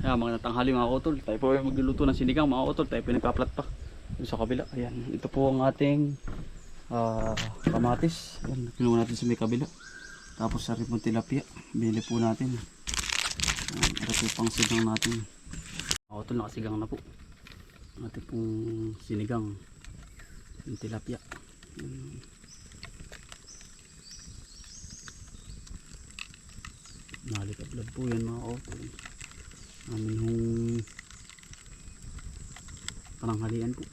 Ayan, mga natanghali mga utol. Tayo po ay magluluto ng sinigang mga utol. Tayo po nagpa-flat pa. Doon sa kabila. Ayan. Ito po ang ating kamatis. Ayan. Kinuha natin sa may kabila. Tapos sa rin tilapia. Binili po natin. Ayan. Ito po pang sigang natin. Mga utol, nakasigang na po. Ating pong sinigang. Yung tilapia. Ayan. Nalikap-lab po yan mga utol. Amin hong pananghalian po.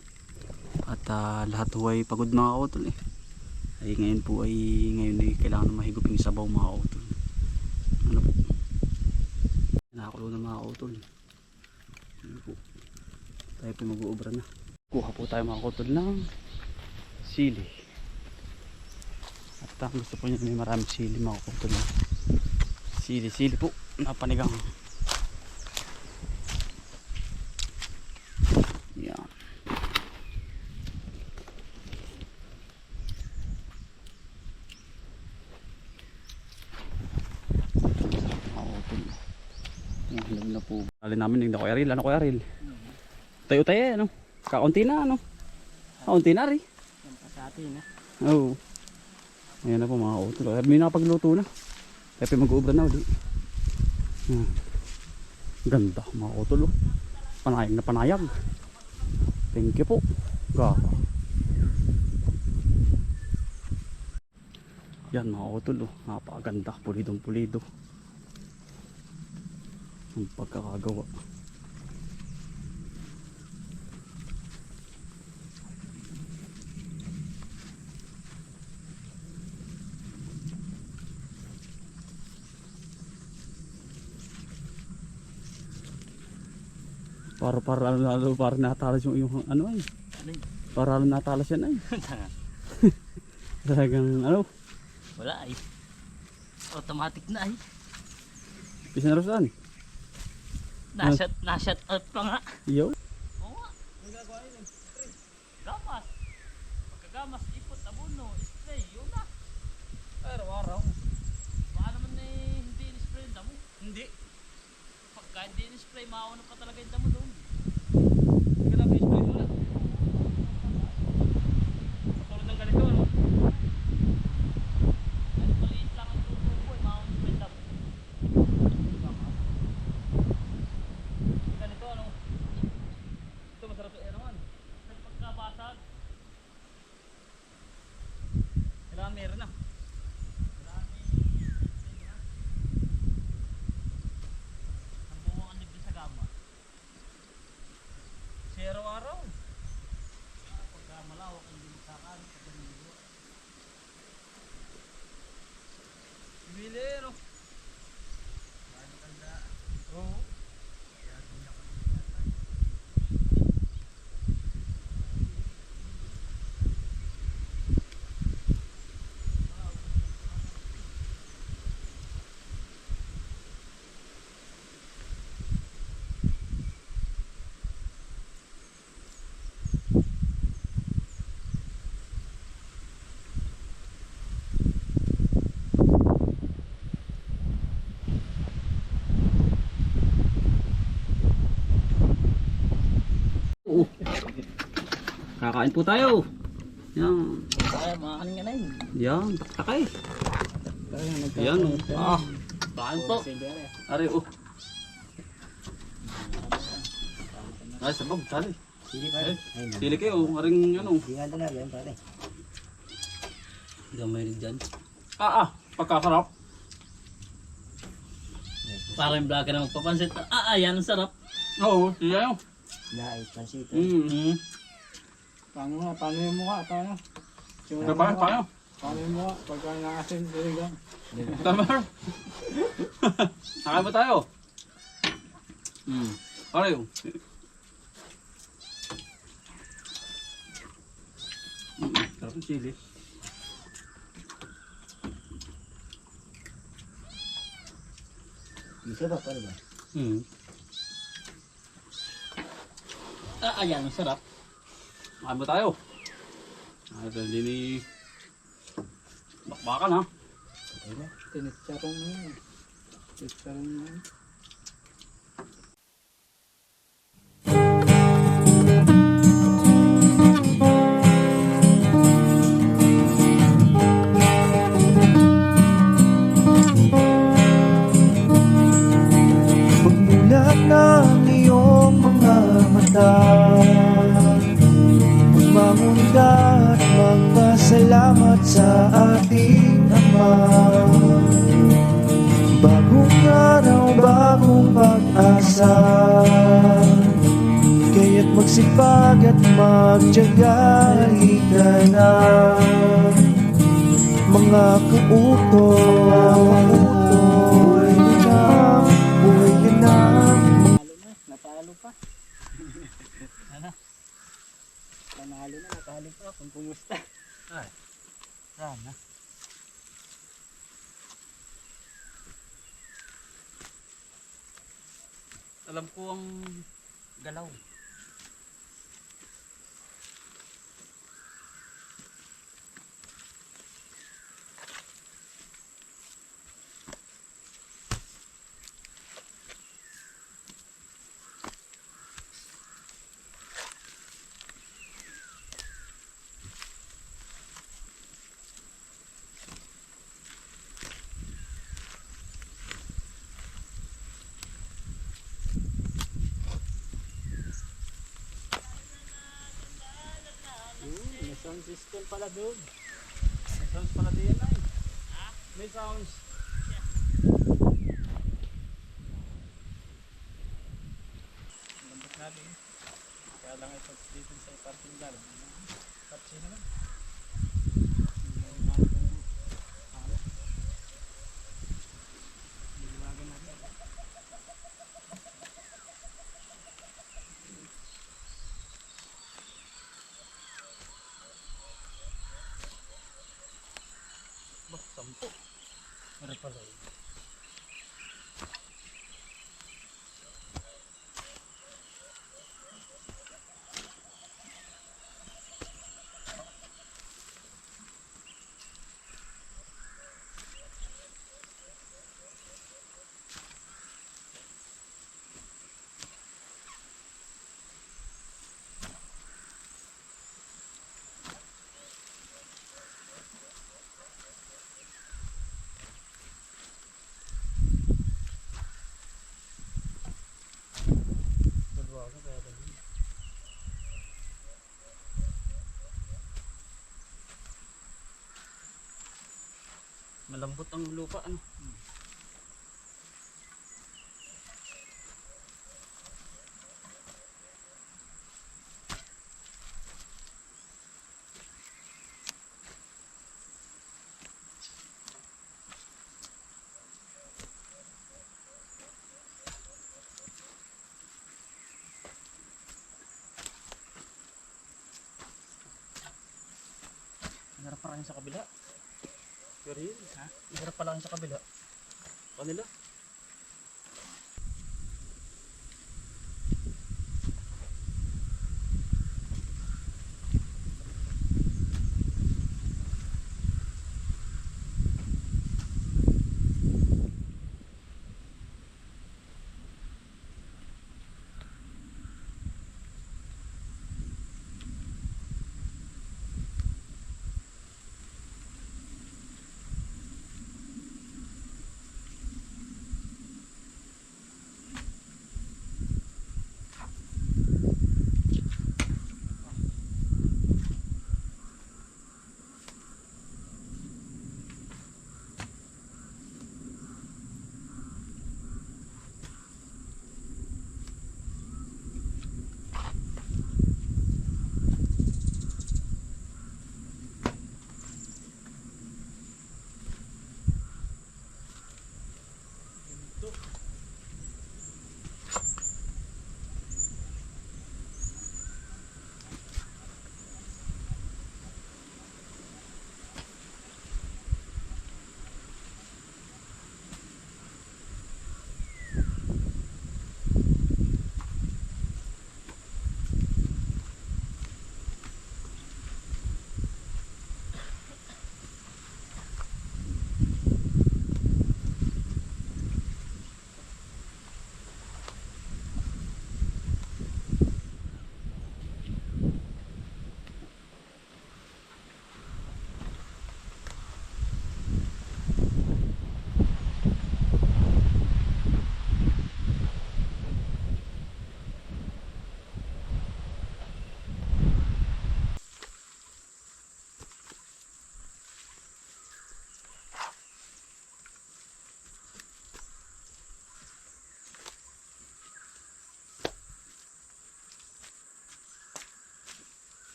At lahat po ay pagod mga utol eh. Ay ngayon po ay kailangan na mahigop yung sabaw mga utol. Ano po? Nakakulo na mga utol. Ano po? Tayo po mag-uubra na. Kuha po tayo mga utol ng sili. At gusto po niya may maraming sili mga utol. Sili po na panigang. Yan. Hinog na po. Alin namin yung Kuya Aril. Ano Kuya Aril? Tayo ano? Kaunti na ano? Kaunti na rin. Yan pa sa atin ha. Oo. Ayan na po mga utol. May nakapagluto na. Kaya mag-uubra na ulit. Ganda mga utol. Panayag na panayag. Thank you po. Yan mga utol. Napakaganda. Pulidong pulido. Ang pagkakagawa. Para natalas yung ano ay. Para natalas yan ay. Talagang ano? Wala ay. Automatic na ay. Pisa na saan? Na-shut out pa nga. Yo. Oo nga. Ang gagawa yun eh. Gamas. Pagkagamas, ipot, abono, spray. Yun na. Araw-araw. Baka naman eh, hindi in-spray yung damo. Hindi. Pagka hindi in-spray, mauna pa talaga yung damo doon. Hindi ka lang i-spray muna. Tulad ng ganito ano. Kahit maliit lang ang tutubo eh, mauna pa yung damo. Ganito ano. Ito masarap eh naman. Kasi pagkabasag, kailangan meron na. Kailangan may spray na. Ang bumo ang libre sa gama. Si araw-araw. Pagka malawak ang limitakan, pagka niligo. Ibili ano. Maraming tanda. Oo. Kakain po tayo. Yan. Ay, makakanin ka na yun. Yan, taktakay. Yan oh. Kain po. Ari oh. Ay, sabog, tali. Sili pa Eh, sili kayo, aring ano. Hindi talaga yan pare. Gamay rin dyan. Pagkasarap. Parang yung vlogger na magpapansit. Yan ang sarap. Oo, siya yun. Dahil pansit. Paano yung mukha? Paano? Paano? Paano yung mukha? Pagka nakasin, diligan. Tama. Nakain ba tayo? Ano yun? Sarap ng chili. Isa ba pare ba? Ayan, ang sarap. Nakain ba tayo? Ito hindi ni bakbakan ha. Tinitsarong mo yun. Tinitsarong mo yun. pag-asa. Kaya't magsipag at magtiyaga, halika na mga kautoy. Buhay ka na. Natalo pa. Ano? Panalo na, natalo pa. Kung kumusta. Ay. Sana. Alam ko ang galaw. May sound system pala doon. May sounds pala din ay. May sounds. Lambot natin. Kaya lang ito dito sa parking galang. Patsi naman. Biliwagan natin. Bah, 10. Meron pala eh. Dalawa ako kaya dali. Malambot ang lupa ano. Hirap pa rin sa kabila. Pero yun, ha? Hirap pa lang sa kabila. Kanila.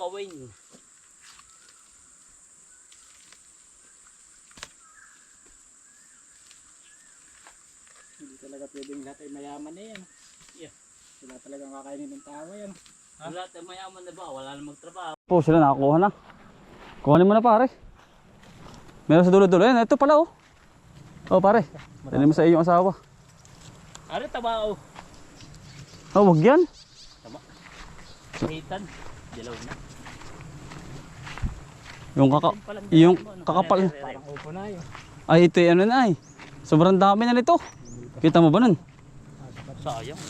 kawin. Hindi talaga pwedeng lahat ay mayaman na yan. Yeah. Sila talagang kakainin ng tao yan. Lahat ay mayaman na ba? Wala na magtrabaho. Po sila nakakuha na. Kuhanin mo na pare. Meron sa dulo-dulo. Ayan, ito pala oh. Oh pare. Dali mo sa iyong asawa. Ano tabao? Oh, wag yan. Hitan. Dilaw na. Yung kakapal. Parang upo na yun. Ay ito ano na ay. Sobrang dami na nito. Kita mo ba nun? Sayang.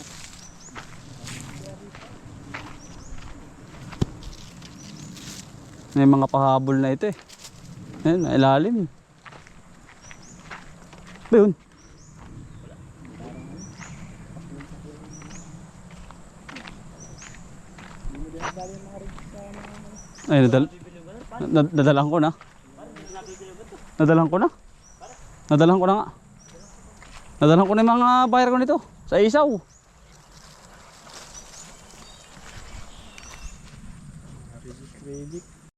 May mga pahabol na ito eh. Ayun, ilalim. Ba yun? Ay, nadalahan ko na. Nadalahan ko na. Nadalahan ko na nga. Nadalahan ko na yung mga bayar ko nito. Sa isaw.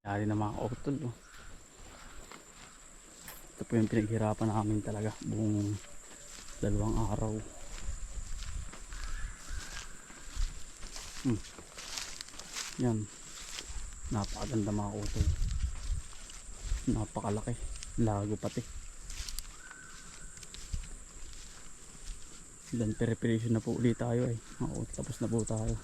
Yari na mga utol. Oh. Ito po yung pinaghirapan namin talaga. Buong 2 araw. Yan. Napakaganda mga utol. Napakalaki. Lago pati. Ilan preparation na po ulit tayo eh. Tapos na po tayo.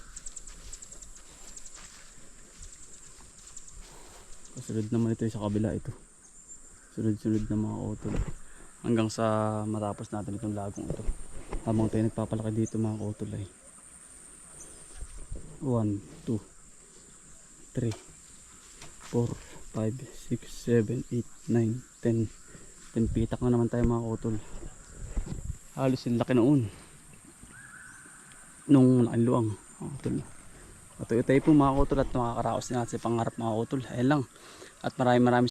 Kasunod naman ito sa kabila ito. Sunod-sunod na mga utol. Hanggang sa matapos natin itong lagong ito. Habang tayo nagpapalaki dito mga utol ay 1, 2, 3, 4, 5, 6, 7, 8, 9, 10. 10 pitak na naman tayo mga utol. Halos yung laki noon. Nung laking luang mga utol. Patuloy tayo po mga utol at makakaraos na natin sa pangarap mga utol. Ayan lang. At maraming